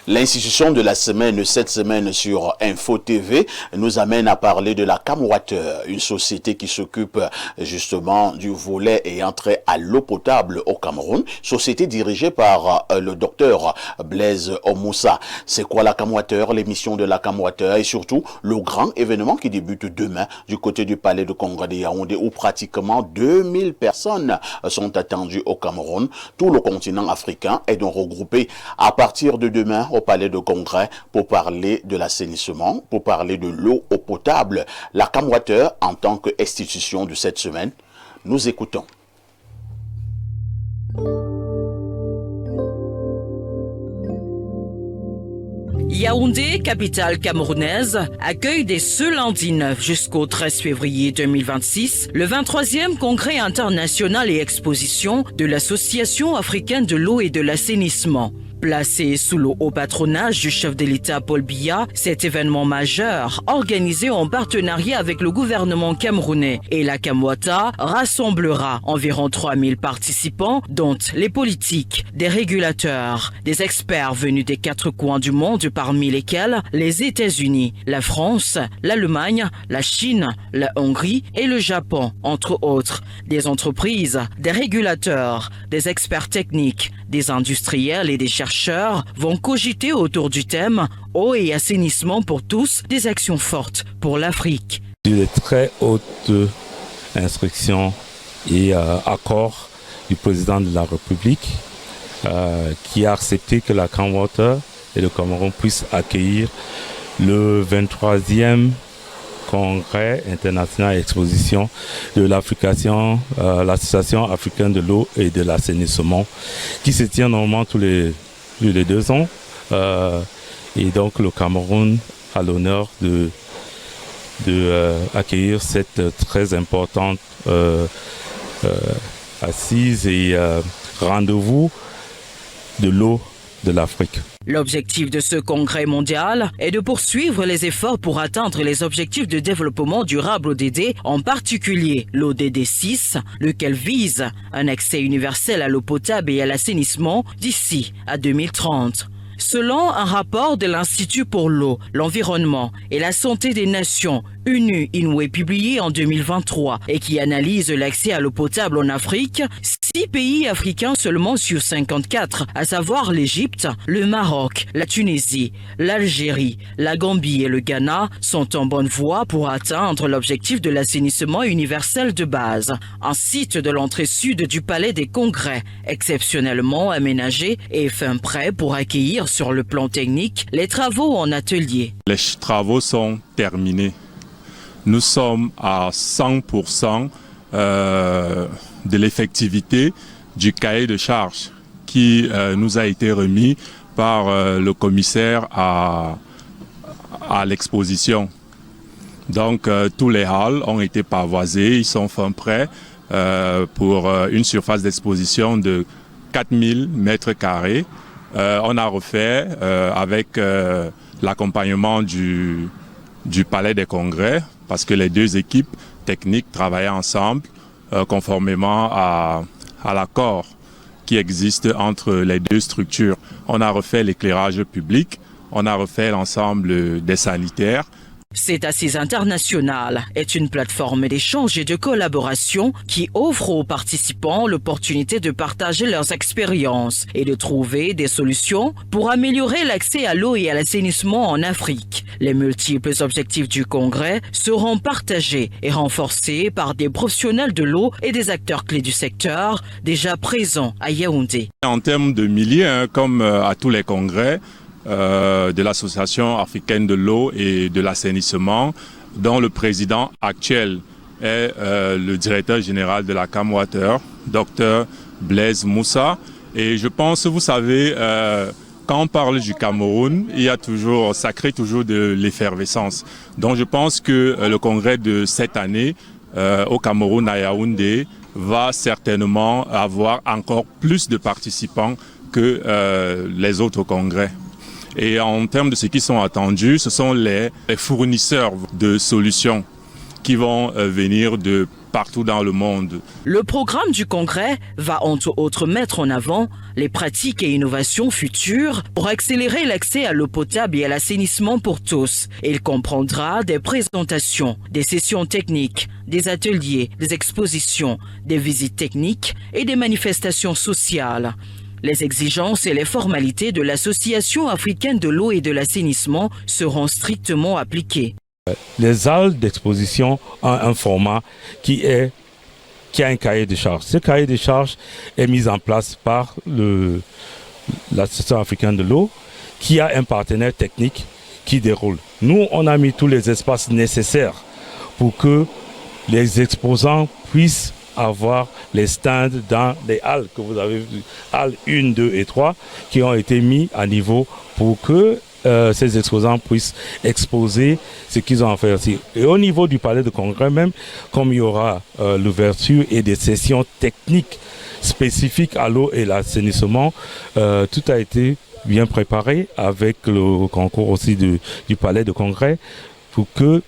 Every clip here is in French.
L'institution de la semaine, cette semaine sur Info TV, nous amène à parler de la Camwater, une société qui s'occupe justement du volet ayant trait à l'eau potable au Cameroun, société dirigée par le docteur Blaise Omoussa. C'est quoi la Camwater, l'émission de la Camwater et surtout le grand événement qui débute demain du côté du palais de congrès de Yaoundé où pratiquement 2000 personnes sont attendues au Cameroun. Tout le continent africain est donc regroupé à partir de demain au palais de congrès pour parler de l'assainissement, pour parler de l'eau potable. La Camwater en tant qu'institution de cette semaine, nous écoutons. Yaoundé, capitale camerounaise, accueille dès ce lundi 9 jusqu'au 13 février 2026 le 23e congrès international et exposition de l'Association africaine de l'eau et de l'assainissement. Placé sous le haut patronage du chef de l'État Paul Biya, cet événement majeur, organisé en partenariat avec le gouvernement camerounais et la Camwater, rassemblera environ 3000 participants, dont les politiques, des régulateurs, des experts venus des 4 coins du monde, parmi lesquels les États-Unis, la France, l'Allemagne, la Chine, la Hongrie et le Japon, entre autres, des entreprises, des régulateurs, des experts techniques, des industriels et des chercheurs vont cogiter autour du thème « Eau et assainissement pour tous, des actions fortes pour l'Afrique ». Sur les très hautes instructions et accords du président de la République qui a accepté que la Camwater et le Cameroun puissent accueillir le 23e congrès international et exposition de l'Association africaine de l'eau et de l'assainissement qui se tient normalement tous les 2 ans. Et donc le Cameroun a l'honneur de accueillir cette très importante assise et rendez-vous de l'eau de l'Afrique. L'objectif de ce congrès mondial est de poursuivre les efforts pour atteindre les objectifs de développement durable ODD, en particulier l'ODD 6, lequel vise un accès universel à l'eau potable et à l'assainissement d'ici à 2030. Selon un rapport de l'Institut pour l'eau, l'environnement et la santé des nations, UNU-INWE, publié en 2023 et qui analyse l'accès à l'eau potable en Afrique, 6 pays africains seulement sur 54, à savoir l'Égypte, le Maroc, la Tunisie, l'Algérie, la Gambie et le Ghana, sont en bonne voie pour atteindre l'objectif de l'assainissement universel de base. Un site de l'entrée sud du palais des congrès, exceptionnellement aménagé et fin prêt pour accueillir sur le plan technique les travaux en atelier. Les travaux sont terminés. Nous sommes à 100% de l'effectivité du cahier de charge qui nous a été remis par le commissaire à l'exposition. Donc tous les halls ont été pavoisés, ils sont fin prêts pour une surface d'exposition de 4000 mètres carrés. On a refait avec l'accompagnement du palais des congrès, parce que les 2 équipes techniques travaillaient ensemble conformément à l'accord qui existe entre les 2 structures. On a refait l'éclairage public, on a refait l'ensemble des sanitaires. Cette assise internationale est une plateforme d'échange et de collaboration qui offre aux participants l'opportunité de partager leurs expériences et de trouver des solutions pour améliorer l'accès à l'eau et à l'assainissement en Afrique. Les multiples objectifs du congrès seront partagés et renforcés par des professionnels de l'eau et des acteurs clés du secteur déjà présents à Yaoundé. En termes de milliers, comme à tous les congrès, de l'Association africaine de l'eau et de l'assainissement, dont le président actuel est le directeur général de la Camwater, Dr Blaise Omoussa. Et je pense, vous savez, quand on parle du Cameroun, ça crée toujours de l'effervescence. Donc je pense que le congrès de cette année au Cameroun à Yaoundé va certainement avoir encore plus de participants que les autres congrès. Et en termes de ce qui sont attendus, ce sont les fournisseurs de solutions qui vont venir de partout dans le monde. Le programme du congrès va entre autres mettre en avant les pratiques et innovations futures pour accélérer l'accès à l'eau potable et à l'assainissement pour tous. Il comprendra des présentations, des sessions techniques, des ateliers, des expositions, des visites techniques et des manifestations sociales. Les exigences et les formalités de l'Association africaine de l'eau et de l'assainissement seront strictement appliquées. Les halles d'exposition ont un format qui a un cahier de charges. Ce cahier de charges est mis en place par l'Association africaine de l'eau qui a un partenaire technique qui déroule. Nous, on a mis tous les espaces nécessaires pour que les exposants puissent avoir les stands dans les halles que vous avez vues, halles 1, 2 et 3, qui ont été mis à niveau pour que ces exposants puissent exposer ce qu'ils ont à faire ici. Et au niveau du palais de congrès même, comme il y aura l'ouverture et des sessions techniques spécifiques à l'eau et l'assainissement, tout a été bien préparé avec le concours aussi du palais de congrès pour que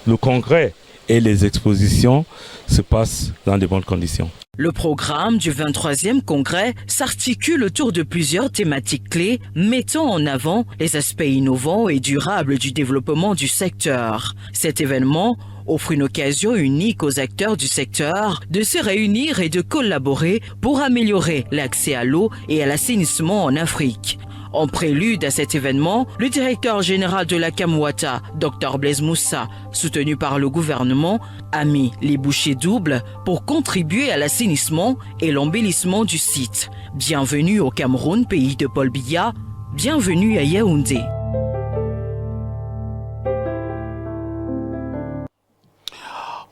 le congrès et les expositions se passent dans de bonnes conditions. Le programme du 23e congrès s'articule autour de plusieurs thématiques clés mettant en avant les aspects innovants et durables du développement du secteur. Cet événement offre une occasion unique aux acteurs du secteur de se réunir et de collaborer pour améliorer l'accès à l'eau et à l'assainissement en Afrique. En prélude à cet événement, le directeur général de la Camouata, Dr Blaise Moussa, soutenu par le gouvernement, a mis les bouchées doubles pour contribuer à l'assainissement et l'embellissement du site. Bienvenue au Cameroun, pays de Paul Biya. Bienvenue à Yaoundé.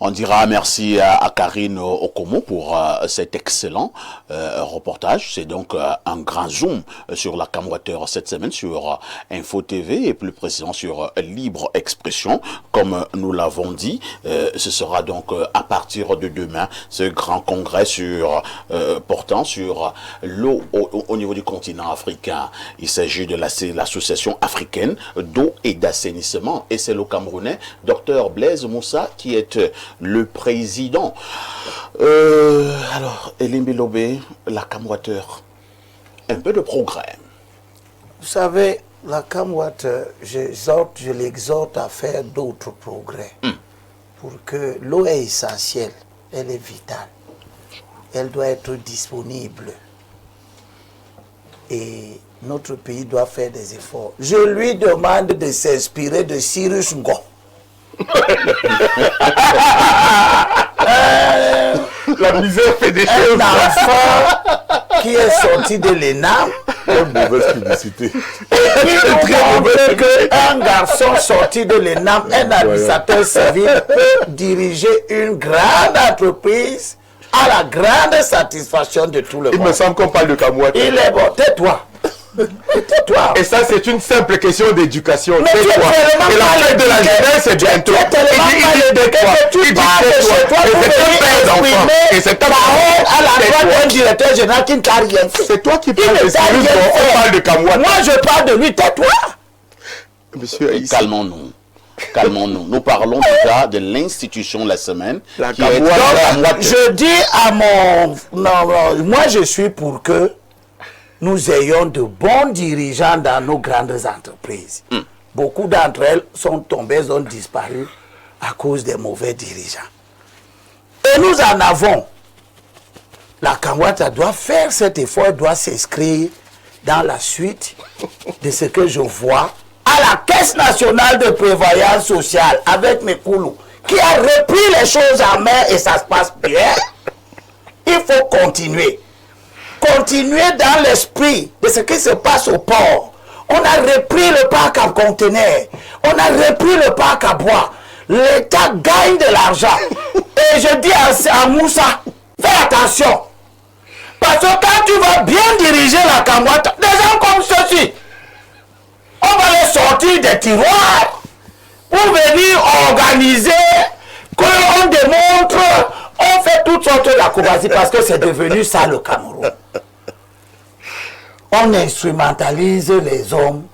On dira merci à Karine Okomo pour cet excellent reportage. C'est donc un grand zoom sur la Camwater cette semaine sur Info TV et plus précisément sur Libre Expression. Comme nous l'avons dit, ce sera donc à partir de demain ce grand congrès portant sur l'eau au niveau du continent africain. Il s'agit de l'association africaine d'eau et d'assainissement et c'est le Camerounais Dr Blaise Moussa qui est le président. Alors, Elimbi Lobé, la Camwater, un peu de progrès. Vous savez, la Camwater, je l'exhorte à faire d'autres progrès. Pour que l'eau est essentielle, elle est vitale. Elle doit être disponible. Et notre pays doit faire des efforts. Je lui demande de s'inspirer de Cyrus Ngo. La misère fait des choses. Un enfant qui est sorti de l'ENAM. Quelle mauvaise publicité. Et qui nous montre qu'un garçon sorti de l'ENAM, un administrateur civil, peut diriger une grande entreprise à la grande satisfaction de tout le monde. Il me semble qu'on parle de Camwater. Il est bon, tais-toi. Tais-toi. Et ça, c'est une simple question d'éducation. Mais tu es Tais-toi. tellement Et la mal fête de la éduqué. jeunesse, c'est bientôt. Tu es tellement mal éduqué que tu parles de chez toi Et pour c'est un venir père d'enfant. Et c'est exprimer un la honte à l'endroit Tais-toi. d'un directeur général qui ne t'a rien fait. C'est toi qui Il parles ne de t'a Cyrus rien Ngo, fait. on parle de Camwater. Moi, je parle de lui, tais-toi. Monsieur Aïssa. Calmons-nous. Calmons-nous. Nous parlons déjà de l'institution la semaine. La qui est Camwater. Camwater. Je dis à mon... Non, moi, je suis pour que nous ayons de bons dirigeants dans nos grandes entreprises. Beaucoup d'entre elles sont tombées, ont disparu à cause des mauvais dirigeants. Et nous en avons. La Camwater doit faire cet effort, doit s'inscrire dans la suite de ce que je vois à la Caisse nationale de prévoyance sociale avec Mekoulou, qui a repris les choses en main et ça se passe bien. Il faut continuer. Continuer dans l'esprit de ce qui se passe au port. On a repris le parc à conteneurs. On a repris le parc à bois. L'État gagne de l'argent. Et je dis à Moussa, fais attention. Parce que quand tu vas bien diriger la Camwater, des gens comme ceux-ci, on va les sortir des tiroirs pour venir organiser, qu'on démontre, on fait toutes sortes d'acrobaties parce que c'est devenu ça le Cameroun. On instrumentalise les hommes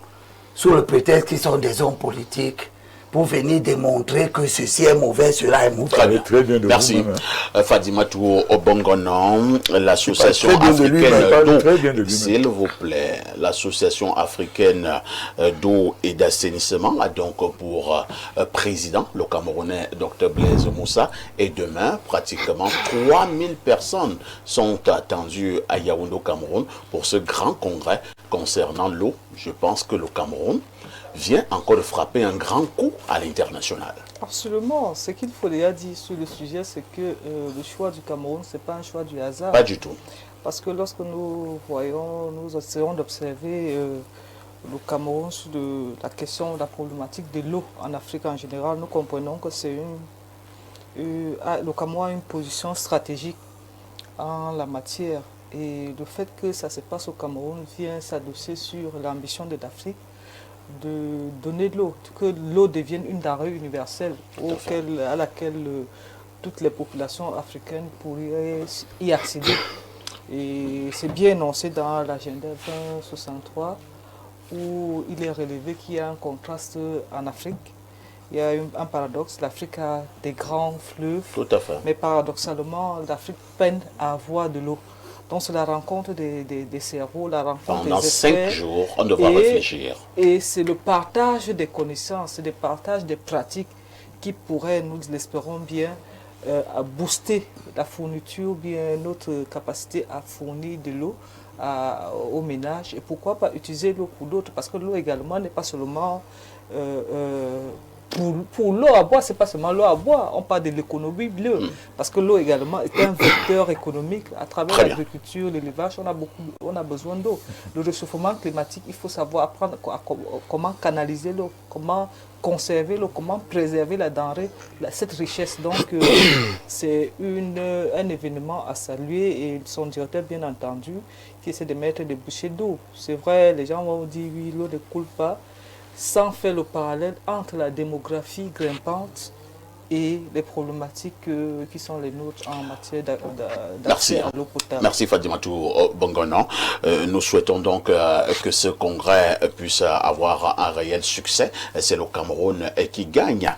sous le prétexte qu'ils sont des hommes politiques pour venir démontrer que ceci est mauvais, cela est mauvais. Très bien de Merci. vous-même, hein. Fadimatou Obongonon, l'association Il parle très bien de lui, mais il parle très bien de d'eau, lui-même. s'il vous plaît, l'association africaine d'eau et d'assainissement a donc pour président le Camerounais Dr Blaise Moussa, et demain pratiquement 3000 personnes sont attendues à Yaoundé au Cameroun pour ce grand congrès concernant l'eau. Je pense que le Cameroun vient encore de frapper un grand coup à l'international. Absolument. Ce qu'il faut déjà dire sur le sujet, c'est que le choix du Cameroun, ce n'est pas un choix du hasard. Pas du tout. Parce que lorsque nous essayons d'observer le Cameroun sur la question, la problématique de l'eau en Afrique en général, nous comprenons que le Cameroun a une position stratégique en la matière. Et le fait que ça se passe au Cameroun vient s'adosser sur l'ambition de l'Afrique de donner de l'eau, que l'eau devienne une denrée universelle à laquelle toutes les populations africaines pourraient y accéder. Et c'est bien énoncé dans l'agenda 2063 où il est relevé qu'il y a un contraste en Afrique. Il y a un paradoxe, l'Afrique a des grands fleuves, Tout à fait. mais paradoxalement, l'Afrique peine à avoir de l'eau. Donc c'est la rencontre des cerveaux, la rencontre Pendant des experts. 5 jours, on devra réfléchir. Et c'est le partage des connaissances, c'est le partage des pratiques qui pourrait, nous l'espérons bien, booster la fourniture, bien notre capacité à fournir de l'eau aux ménages. Et pourquoi pas utiliser l'eau pour d'autres? Parce que l'eau également n'est pas seulement... pour l'eau à boire, ce n'est pas seulement l'eau à boire, on parle de l'économie bleue, parce que l'eau également est un vecteur économique. À travers l'agriculture, l'élevage, on a besoin d'eau. Le réchauffement climatique, il faut savoir apprendre comment canaliser l'eau, comment conserver l'eau, comment préserver la denrée, cette richesse. Donc c'est un événement à saluer, et son directeur, bien entendu, qui essaie de mettre des bouchées d'eau. C'est vrai, les gens vont dire oui, l'eau ne coule pas, sans faire le parallèle entre la démographie grimpante et les problématiques qui sont les nôtres en matière d'accès à l'eau potable. Merci Fadimatou Bongonon. Nous souhaitons donc que ce congrès puisse avoir un réel succès. C'est le Cameroun qui gagne.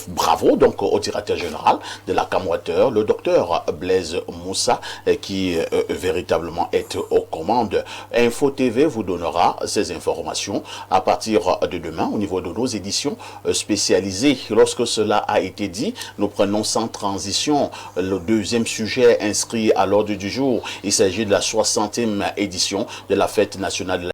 Bravo donc au directeur général de la CAMWater, le docteur Blaise Moussa, qui véritablement est aux commandes. Info TV vous donnera ces informations à partir de demain au niveau de nos éditions spécialisées. Lorsque cela a été dit, nous prenons sans transition le deuxième sujet inscrit à l'ordre du jour. Il s'agit de la 60e édition de la fête nationale de la